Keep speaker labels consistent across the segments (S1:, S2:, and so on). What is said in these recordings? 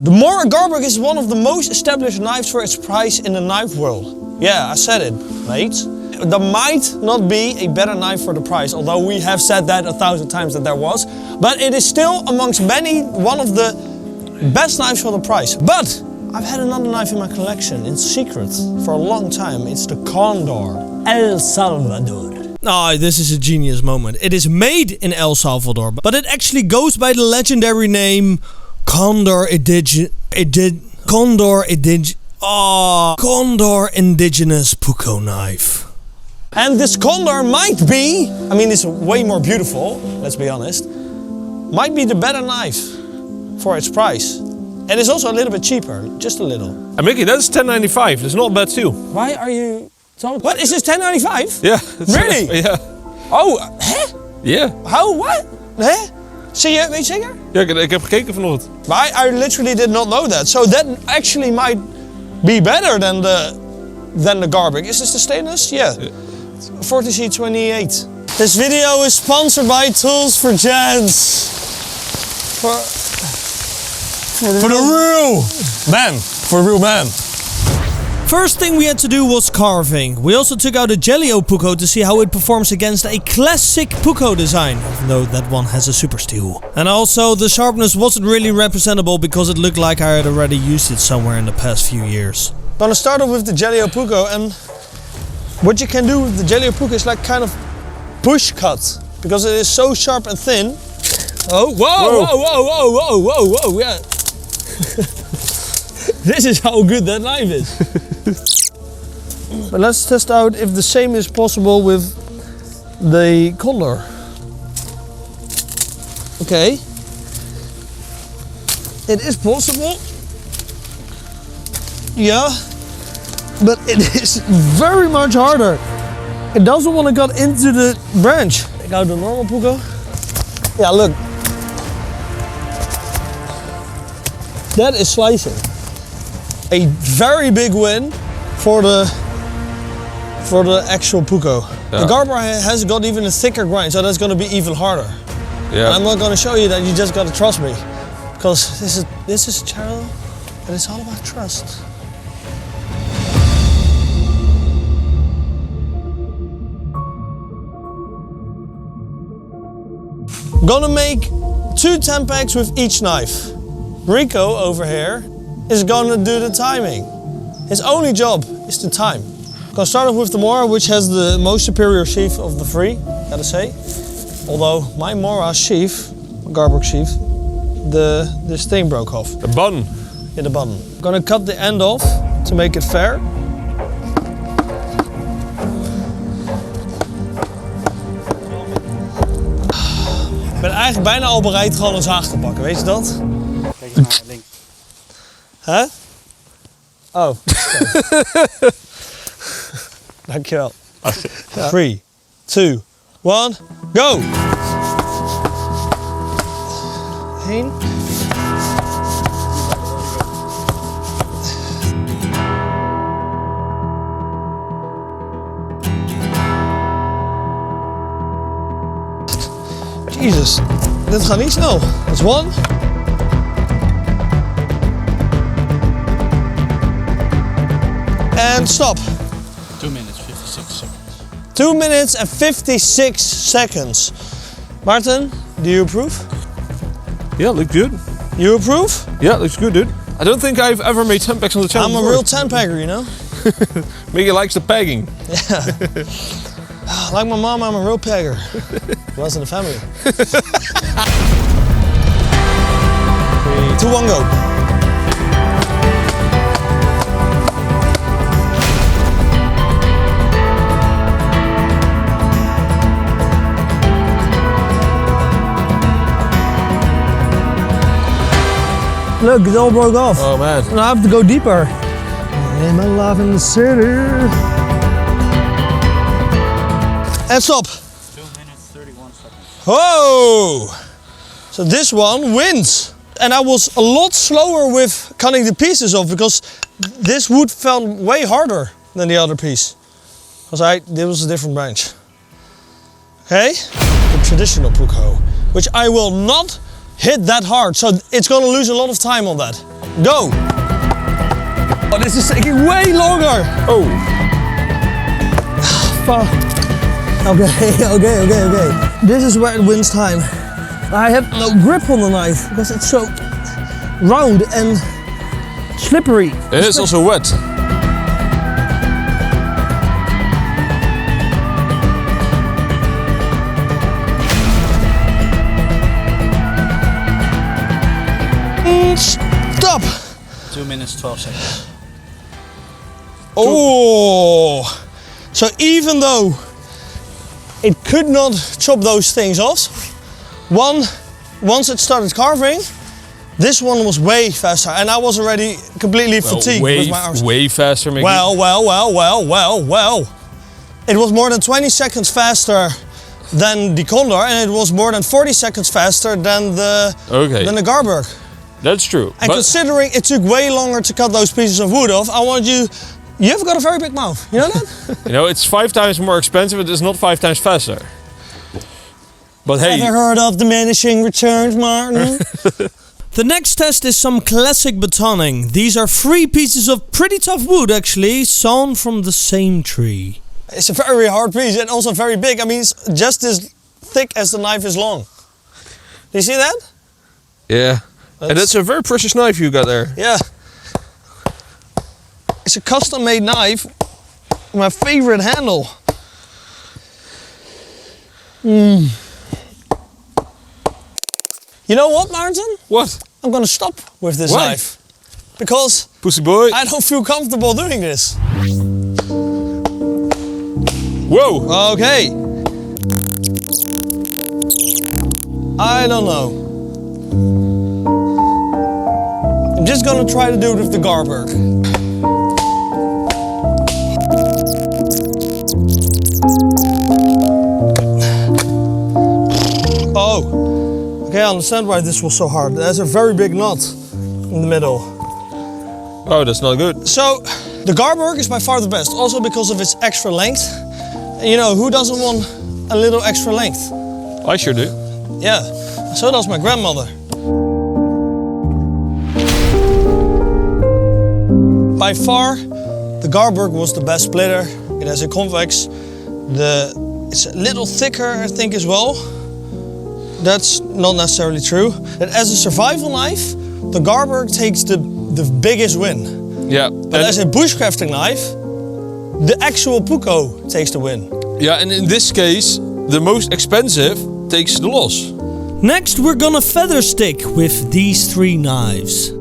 S1: The Mora Garberg is one of the most established knives for its price in the knife world. Yeah, I said it, mate. There might not be a better knife for the price, although we have said that 1,000 times that there was. But it is still amongst many one of the best knives for the price. But I've had another knife in my collection in secret for a long time. It's the Condor El Salvador. Oh, this is a genius moment. It is made in El Salvador, but it actually goes by the legendary name Condor Indigenous Puukko knife. And this Condor might be, I mean it's way more beautiful, let's be honest, might be the better knife for its price. And it's also a little bit cheaper, just a little.
S2: And Mikkie, that's $10.95, that's not bad too.
S1: Why are you talking? What, is this $10.95?
S2: Yeah.
S1: Really?
S2: Yeah.
S1: Oh, hè?
S2: Yeah.
S1: How, what? Hè? Zie je, weet je zeker?
S2: Ja, ik heb gekeken vanochtend.
S1: But I literally did not know that. So that actually might be better than the Garberg. Is this the stainless? Yeah. 40C28. This video is sponsored by Tools for Gents. For the real man. For the real man. First thing we had to do was carving. We also took out a Jelio Puukko to see how it performs against a classic Puukko design, even though that one has a super steel. And also the sharpness wasn't really representable because it looked like I had already used it somewhere in the past few years. I'm gonna start off with the Jelio Puukko, and what you can do with the Jelio Puukko is like kind of push cut, because it is so sharp and thin. Oh, whoa, whoa, whoa, whoa, whoa, whoa, whoa, yeah. This is how good that knife is. But let's test out if the same is possible with the Condor. Okay. It is possible. Yeah. But it is very much harder. It doesn't want to get into the branch. Take out the normal Puukko. Yeah, look. That is slicing. A very big win for the actual Puukko. Yeah. The Garberg has got even a thicker grind, so that's going to be even harder. Yeah. And I'm not going to show you that. You just got to trust me, because this is a channel and it's all about trust. I'm gonna make 2 10 packs with each knife. Rico over here is gonna do the timing. His only job is to time. I'm gonna start off with the Mora, which has the most superior sheath of the 3, gotta say. Although my Mora sheath, Garberg sheath, this thing broke off.
S2: The button.
S1: Yeah, the button. I'm gonna cut the end off to make it fair. Ik ben eigenlijk bijna al bereid gewoon een zaag te pakken, weet je dat?
S3: Kijk naar links.
S1: Huh? Oh. Dankjewel. 3, 2, 1, go! 1. Jezus, dit gaat niet snel. Dat is 1. And stop.
S3: 2 minutes, 56 seconds.
S1: 2 minutes and 56 seconds. Martin, do you approve?
S2: Yeah, looks good.
S1: You approve?
S2: Yeah, looks good, dude. I don't think I've ever made 10 packs on the channel
S1: I'm a
S2: before.
S1: real 10 packer, you know?
S2: Mikkie likes the pegging.
S1: Yeah. Like my mom, I'm a real pegger. Was in the family. 3, 2, 1, go. Look, it all broke off.
S2: Oh man.
S1: And I have to go deeper. In my life in the city. And stop.
S3: 2 minutes, 31 seconds.
S1: Whoa! So this one wins. And I was a lot slower with cutting the pieces off, because this wood felt way harder than the other piece. Because this was a different branch. Okay? The traditional Puukko, which I will not hit that hard. So it's gonna lose a lot of time on that. Go. Oh, this is taking way longer.
S2: Oh.
S1: Fuck. Okay. This is where it wins time. I have no grip on the knife because it's so round and slippery.
S2: It is also wet.
S1: Stop.
S3: 2 minutes, 12 seconds.
S1: Oh. So even though it could not chop those things off, once it started carving, this one was way faster, and I was already completely fatigued with my arms.
S2: Way faster, Mikkie.
S1: Well. It was more than 20 seconds faster than the Condor, and it was more than 40 seconds faster than the Garberg.
S2: That's true.
S1: And considering it took way longer to cut those pieces of wood off, I want you've got a very big mouth, you know that?
S2: You know, it's 5 times more expensive, it is not 5 times faster. But hey.
S1: Ever heard of diminishing returns, Martin? The next test is some classic batoning. These are 3 pieces of pretty tough wood actually, sawn from the same tree. It's a very hard piece and also very big. I mean, it's just as thick as the knife is long. Do you see that?
S2: Yeah. And that's a very precious knife you got there.
S1: Yeah. It's a custom made knife. My favorite handle. You know what, Martin?
S2: What?
S1: I'm gonna stop with this
S2: Why?
S1: knife. Because
S2: Pussy boy.
S1: I don't feel comfortable doing this.
S2: Whoa!
S1: Okay. I don't know. I'm just gonna try to do it with the Garberg. Oh, okay, I understand why this was so hard. There's a very big knot in the middle.
S2: Oh, that's not good.
S1: So, the Garberg is by far the best, also because of its extra length. You know, who doesn't want a little extra length?
S2: I sure do.
S1: Yeah, so does my grandmother. By far, the Garberg was the best splitter. It has a convex. It's a little thicker, I think, as well. That's not necessarily true. But as a survival knife, the Garberg takes the biggest win.
S2: Yeah.
S1: But as a bushcrafting knife, the actual Puukko takes the win.
S2: Yeah, and in this case, the most expensive takes the loss.
S1: Next, we're gonna feather stick with these 3 knives.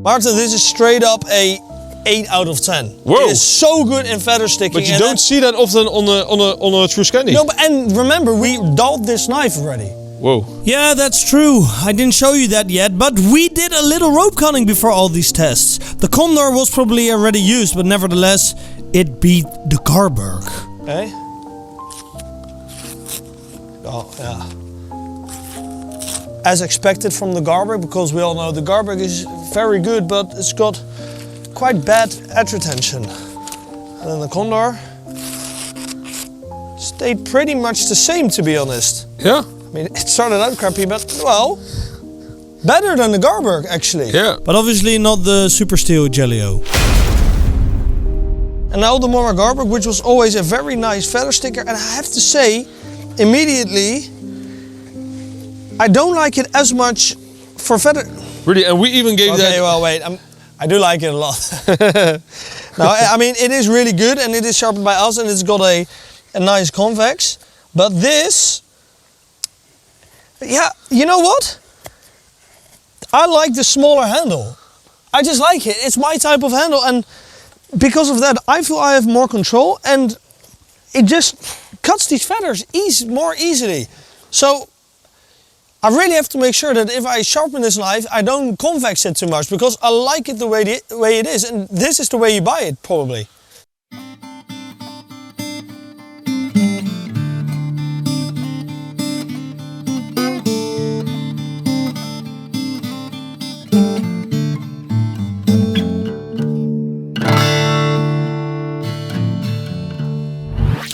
S1: Martin, this is straight up a 8 out of 10.
S2: Whoa.
S1: It is so good in feather sticking.
S2: But you don't see that often on a true Scandi.
S1: No, and remember, we dulled this knife already.
S2: Whoa.
S1: Yeah, that's true. I didn't show you that yet, but we did a little rope cutting before all these tests. The Condor was probably already used, but nevertheless, it beat the Garberg. Okay. Oh, yeah. As expected from the Garberg, because we all know the Garberg is very good, but it's got quite bad edge retention. And then the Condor stayed pretty much the same, to be honest.
S2: Yeah.
S1: I mean, it started out crappy, but, well, better than the Garberg, actually.
S2: Yeah.
S1: But obviously not the Super Steel Jelio. And now the Mora Garberg, which was always a very nice feather sticker. And I have to say, immediately, I don't like it as much for feather.
S2: Really, and we even gave that...
S1: Okay, well, wait, I do like it a lot. No, I mean, it is really good, and it is sharpened by us, and it's got a nice convex. But this... Yeah, you know what? I like the smaller handle. I just like it. It's my type of handle, and because of that, I feel I have more control, and it just cuts these feathers more easily. So I really have to make sure that if I sharpen this knife, I don't convex it too much, because I like it the way it is, and this is the way you buy it, probably.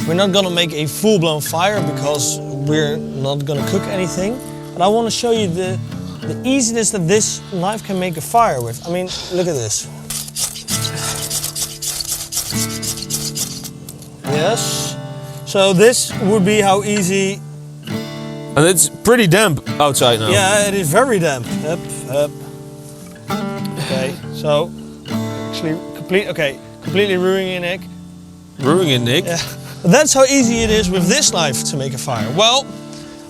S1: We're not gonna make a full-blown fire because we're not gonna cook anything. But I want to show you the easiness that this knife can make a fire with. I mean, look at this. Yes. So this would be how easy.
S2: And it's pretty damp outside now.
S1: Yeah, it is very damp. Up, up. Okay, so actually completely ruining your neck.
S2: Ruining it, Nick.
S1: Yeah. But that's how easy it is with this knife to make a fire. Well,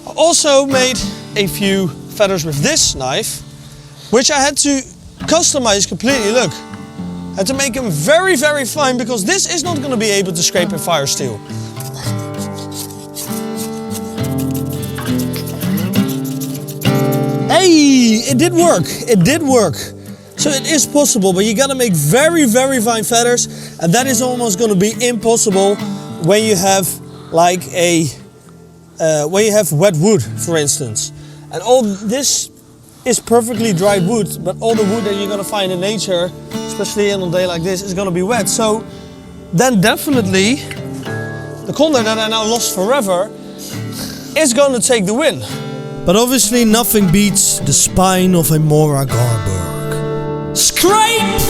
S1: I also made a few feathers with this knife, which I had to customize completely. Look, I had to make them very, very fine because this is not going to be able to scrape a fire steel. Hey, it did work. It did work. So it is possible, but you got to make very, very fine feathers, and that is almost going to be impossible when you have like when you have wet wood, for instance. And all this is perfectly dried wood, but all the wood that you're going to find in nature, especially on a day like this, is going to be wet. So then definitely the Condor that I now lost forever is going to take the win. But obviously nothing beats the spine of a Mora Garberg. Scrape!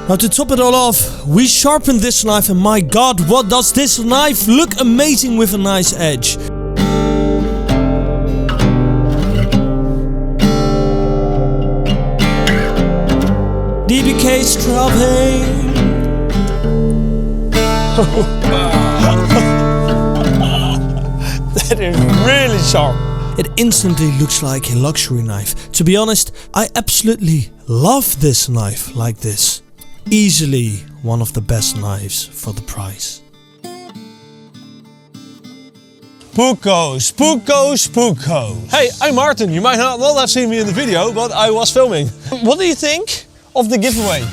S1: Now to top it all off, we sharpened this knife, and my god, what does this knife look amazing with a nice edge. DBK scrubbing. That is really sharp. It instantly looks like a luxury knife. To be honest, I absolutely love this knife like this. Easily one of the best knives for the price. Puukko's, Puukko's, Puukko's.
S2: Hey, I'm Martin. You might not have seen me in the video, but I was filming.
S1: What do you think of the giveaway?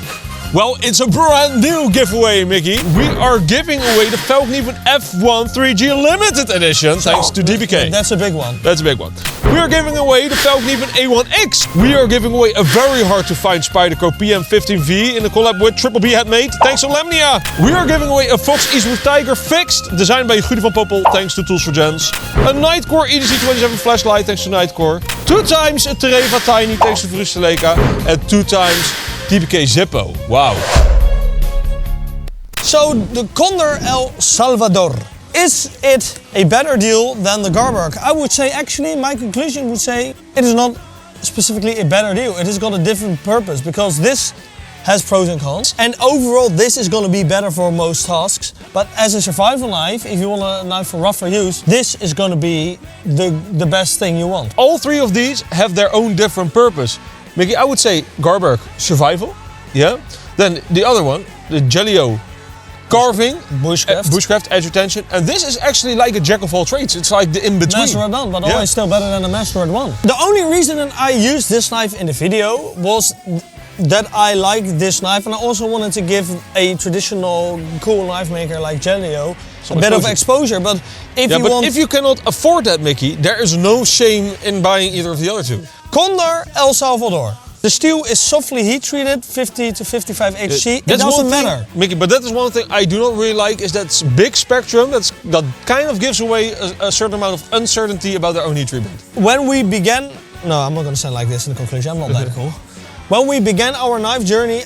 S2: Well, it's a brand new giveaway, Mikkie. We are giving away the Falknieven F1 3G Limited Edition, thanks to DBK.
S1: That's a big one.
S2: That's a big one. We are giving away the Falknieven A1X. We are giving away a very hard to find Spyderco PM15V in a collab with BBK Handmade, thanks to Lemnia. We are giving away a Fox Eastwood Tiger fixed, designed by Guido van Poppel, thanks to Tools for Gents. A Nightcore EDC27 flashlight, thanks to Nightcore. 2 times a Tereva Tiny, thanks to Vrusteleka. And 2 times DBK Zippo. Wow.
S1: So the Condor El Salvador. Is it a better deal than the Garberg? I would say, actually, my conclusion would say it is not specifically a better deal. It has got a different purpose because this has pros and cons. And overall, this is going to be better for most tasks. But as a survival knife, if you want a knife for rougher use, this is going to be the best thing you want.
S2: All 3 of these have their own different purpose. Mikkie, I would say Garberg, survival. Yeah. Then the other one, the Jelio carving, bushcraft, edge retention, and this is actually like a jack of all trades. It's like the in-between.
S1: Master at none, but always still better than a master at one. The only reason that I used this knife in the video was that I like this knife, and I also wanted to give a traditional cool knife maker like Jelio a bit of exposure. But if
S2: you cannot afford that, Mikkie, there is no shame in buying either of the other 2.
S1: Condor El Salvador. The steel is softly heat treated, 50 to 55 HC. It doesn't matter.
S2: Mikkie, but that is one thing I do not really like, is that big spectrum that kind of gives away a certain amount of uncertainty about their own heat treatment.
S1: When we began, no, I'm not going to sound like this in the conclusion, I'm not that cool. When we began our knife journey,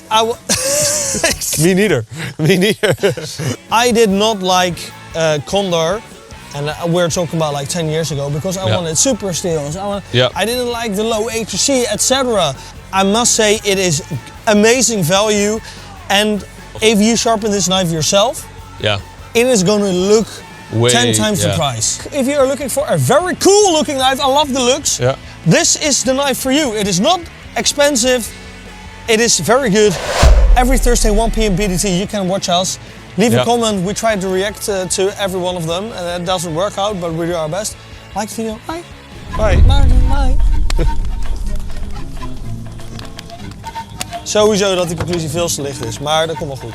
S2: Me neither. Me neither.
S1: I did not like Condor. And we're talking about like 10 years ago, because I wanted super steels. I didn't like the low HC, etc. I must say it is amazing value, and if you sharpen this knife yourself, it is going to look 10 times the price. If you are looking for a very cool looking knife, I love the looks, this is the knife for you. It is not expensive, it is very good. Every Thursday 1 p.m. BDT you can watch us. Leave a comment, we try to react to every one of them, and it doesn't work out, but we do our best. Like the video, bye.
S2: Bye.
S1: Bye. Sowieso dat die conclusie veel te licht is, maar dat komt wel goed.